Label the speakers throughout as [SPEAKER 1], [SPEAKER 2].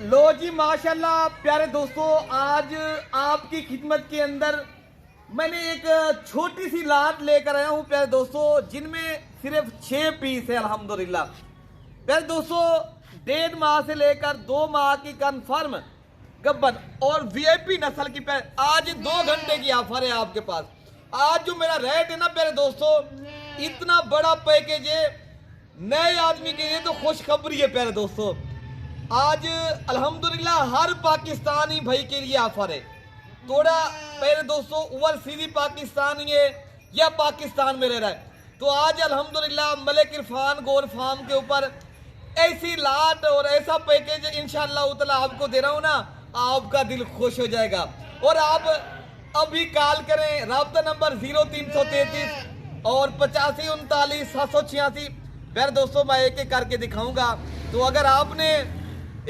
[SPEAKER 1] लो जी माशाल्लाह प्यारे दोस्तों, आज आपकी खिदमत के अंदर मैंने एक छोटी सी लाट लेकर आया हूं प्यारे दोस्तों, जिनमें सिर्फ 6 पीस है अल्हम्दुलिल्लाह। प्यारे दोस्तों, 1.5 माह से लेकर 2 माह की कन्फर्म गब्बन और वीआईपी नस्ल की आज 2 घंटे की ऑफर है आपके पास। आज जो मेरा रेट है ना प्यारे दोस्तों, इतना बड़ा पैकेज है नए आदमी के लिए तो खुशखबरी है प्यारे दोस्तों। आज अल्हम्दुलिल्लाह हर पाकिस्तानी भाई के लिए ऑफर है। थोड़ा प्यारे दोस्तों ओवरसीज पाकिस्तानी है या पाकिस्तान में रह रहा है, तो आज अल्हम्दुलिल्लाह मलिक इरफान गोल्ड फार्म के ऊपर ऐसी लाट और ऐसा पैकेज इंशाअल्लाह ताला आपको दे रहा हूँ ना, आपका दिल खुश हो जाएगा। और आप अभी कॉल करें, राब्ता नंबर 0333 और 8539 प्यारे दोस्तों मैं एक एक करके दिखाऊंगा। तो अगर आपने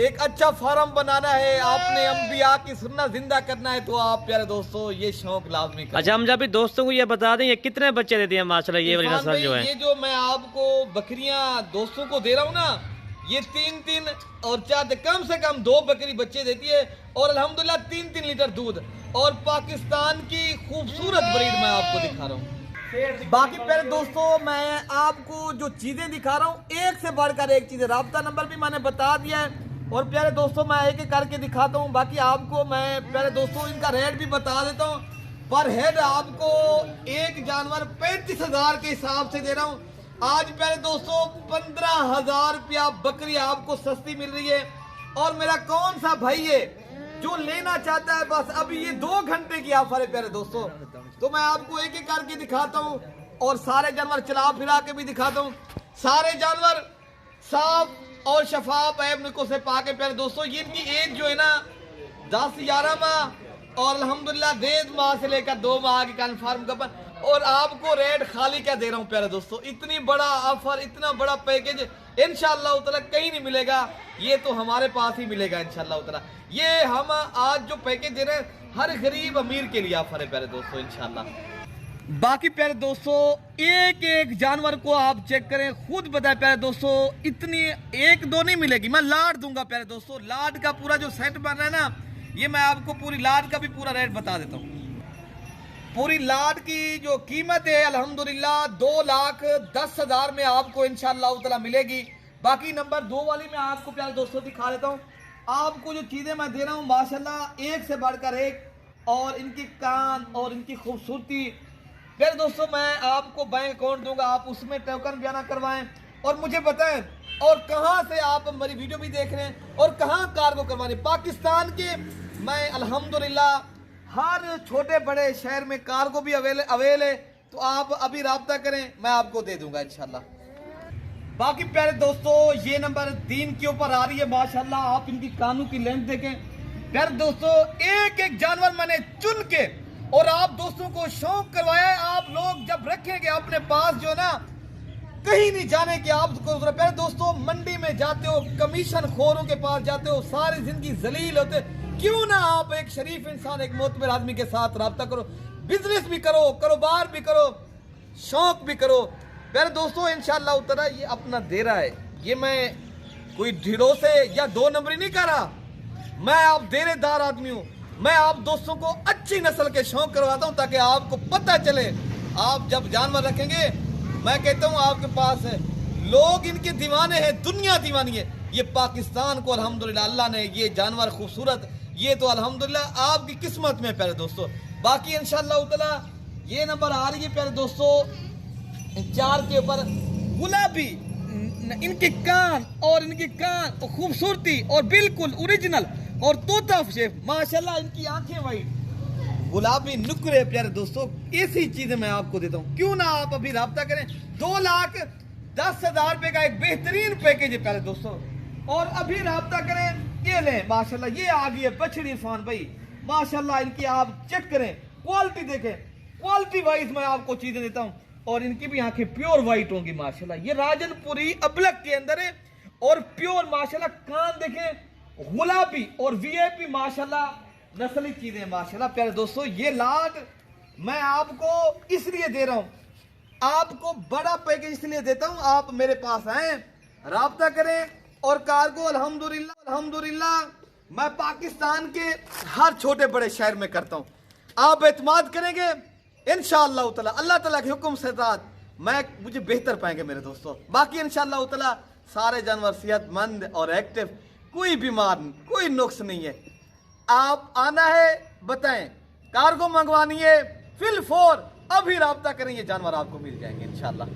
[SPEAKER 1] एक अच्छा फार्म बनाना है, आपने अंबिया की सुन्नत जिंदा करना है, तो आप प्यारे दोस्तों ये शौक लाजमी करें।
[SPEAKER 2] अच्छा, हम जब भी दोस्तों को ये बता दें ये कितने बच्चे देती हैं माशाल्लाह ये वाली नस्ल जो है?
[SPEAKER 1] ये जो मैं आपको बकरियां दोस्तों को दे रहा हूँ ना, ये 3 और 4 कम से कम 2 बकरी बच्चे देती है और अल्हम्दुलिल्लाह 3 लीटर दूध और पाकिस्तान की खूबसूरत ब्रीड मैं आपको दिखा रहा हूँ। बाकी प्यारे दोस्तों मैं आपको जो चीजें दिखा रहा हूँ एक से बढ़कर एक चीजें, राब्ता नंबर भी मैंने बता दिया है और प्यारे दोस्तों मैं एक एक करके दिखाता हूँ। बाकी आपको मैं प्यारे दोस्तों इनका रेट भी बता देता हूँ। पर हेड आपको एक जानवर 35,000 के हिसाब से दे रहा हूँ। आज प्यारे दोस्तों 15,000 रुपया बकरी आपको सस्ती मिल रही है। और मेरा कौन सा भाई है जो लेना चाहता है, बस अभी ये 2 घंटे की ऑफर है प्यारे दोस्तों। तो मैं आपको एक एक करके दिखाता हूँ और सारे जानवर चला फिरा के भी दिखाता हूँ। सारे जानवर साफ और शफाफ ऐब से पाके प्यारे दोस्तों। ये इनकी एज जो है ना 10-11 माह और अल्हम्दुलिल्लाह 1.5 माह से लेकर 2 माह की कन्फर्म गबन। और आपको रेट खाली क्या दे रहा हूँ प्यारे दोस्तों, इतनी बड़ा ऑफर, इतना बड़ा पैकेज इंशाअल्लाह ताला कहीं नहीं मिलेगा, ये तो हमारे पास ही मिलेगा इंशाअल्लाह ताला। ये हम आज जो पैकेज दे रहे हैं हर गरीब अमीर के लिए ऑफर है प्यारे दोस्तों इंशाअल्लाह। बाकी प्यारे दोस्तों एक एक जानवर को आप चेक करें, खुद बताए प्यारे दोस्तों, इतनी 1-2 नहीं मिलेगी, मैं लाड दूंगा प्यारे दोस्तों। लाड का पूरा जो सेट बन रहा है ना, ये मैं आपको पूरी लाड का भी पूरा रेट बता देता हूँ। पूरी लाड की जो कीमत है अल्हम्दुलिल्लाह 2,10,000 में आपको इंशाअल्लाह ताला मिलेगी। बाकी नंबर 2 वाली मैं आपको प्यारे दोस्तों दिखा देता हूँ। आपको जो चीजें मैं दे रहा हूँ माशाल्लाह एक से बढ़कर एक, और इनकी कान और इनकी खूबसूरती प्यारे दोस्तों, मैं आपको बैंक अकाउंट दूंगा, आप उसमें टोकन बयाना करवाएं और मुझे बताएं और कहां से आप हमारी वीडियो भी देख रहे हैं और कहां कार्गो करवाने। पाकिस्तान के मैं अल्हम्दुलिल्लाह हर छोटे बड़े शहर में कार्गो भी अवेल है, तो आप अभी राब्ता करें, मैं आपको दे दूंगा इंशाल्लाह। बाकी प्यारे दोस्तों ये नंबर 3 के ऊपर आ रही है माशाल्लाह, आप इनकी कानों की लेंथ देखें प्यारे दोस्तों। एक एक जानवर मैंने चुन के और आप दोस्तों को शौक करवाया है। आप लोग जब रखेंगे अपने पास जो ना, कहीं नहीं जाने की आपको प्यारे दोस्तों। मंडी में जाते हो, कमीशन खोरों के पास जाते हो, सारी जिंदगी जलील होते, क्यों ना आप एक शरीफ इंसान, एक मोतबर आदमी के साथ राब्ता करो, बिजनेस भी करो, कारोबार भी करो, शौक भी करो प्यारे दोस्तों। इंशाअल्लाह ताला ये अपना दे रहा है, ये मैं कोई ढिलो से या 2 नंबरी नहीं कर रहा, मैं आप देनेदार आदमी हूँ। मैं आप दोस्तों को अच्छी नस्ल के शौक करवाता हूँ ताकि आपको पता चले। आप जब जानवर रखेंगे, मैं कहता हूँ आपके पास है लोग इनके दीवाने हैं, दुनिया दीवानी है। ये पाकिस्तान को अल्हम्दुलिल्लाह अल्लाह ने ये जानवर खूबसूरत, ये तो अल्हम्दुलिल्लाह आपकी किस्मत में प्यारे दोस्तों। बाकी इंशाअल्लाह ताला ये नंबर आ रही है प्यारे दोस्तों 4 के ऊपर। गुलाबी इनके कान और खूबसूरती और बिल्कुल ओरिजिनल और तोता शेप माशाल्लाह, इनकी आंखें वाइट गुलाबी नुकरे प्यारे दोस्तों। ऐसी चीजें मैं आपको देता हूँ, क्यों ना आप अभी राब्ता करें। 2,10,000 रुपए का एक बेहतरीन पैकेज है प्यारे दोस्तों, और अभी राब्ता करें। ये लें माशाल्लाह, ये आ गई है बछड़ी इरफान भाई माशाल्लाह, इनकी आप चेक करें, क्वालिटी देखें, क्वालिटी वाइज मैं आपको चीजें देता हूँ। और इनकी भी आंखें प्योर वाइट होंगी माशाल्लाह। ये राजनपुरी अबलक के अंदर है और प्योर माशाल्लाह। कान देखें गुलाबी और वीआईपी माशाल्लाह नस्ली चीजें माशाल्लाह प्यारे दोस्तों। ये लाड मैं आपको इसलिए दे रहा हूं, आपको बड़ा पैकेज इसलिए देता हूं, आप मेरे पास आए, राब्ता करें और कार्गो अल्हम्दुलिल्लाह मैं पाकिस्तान के हर छोटे बड़े शहर में करता हूँ। आप एतमाद करेंगे इंशाअल्लाह ताला, अल्लाह ताला के हुक्म से साथ मुझे बेहतर पाएंगे मेरे दोस्तों। बाकी इंशाअल्लाह ताला सारे जानवर सेहतमंद और एक्टिव, कोई बीमार नहीं, कोई नुक्स नहीं है। आप आना है बताएं, कार्गो मंगवानी है, फिल फोर अभी राब्ता करें, ये जानवर आपको मिल जाएंगे इंशाअल्लाह।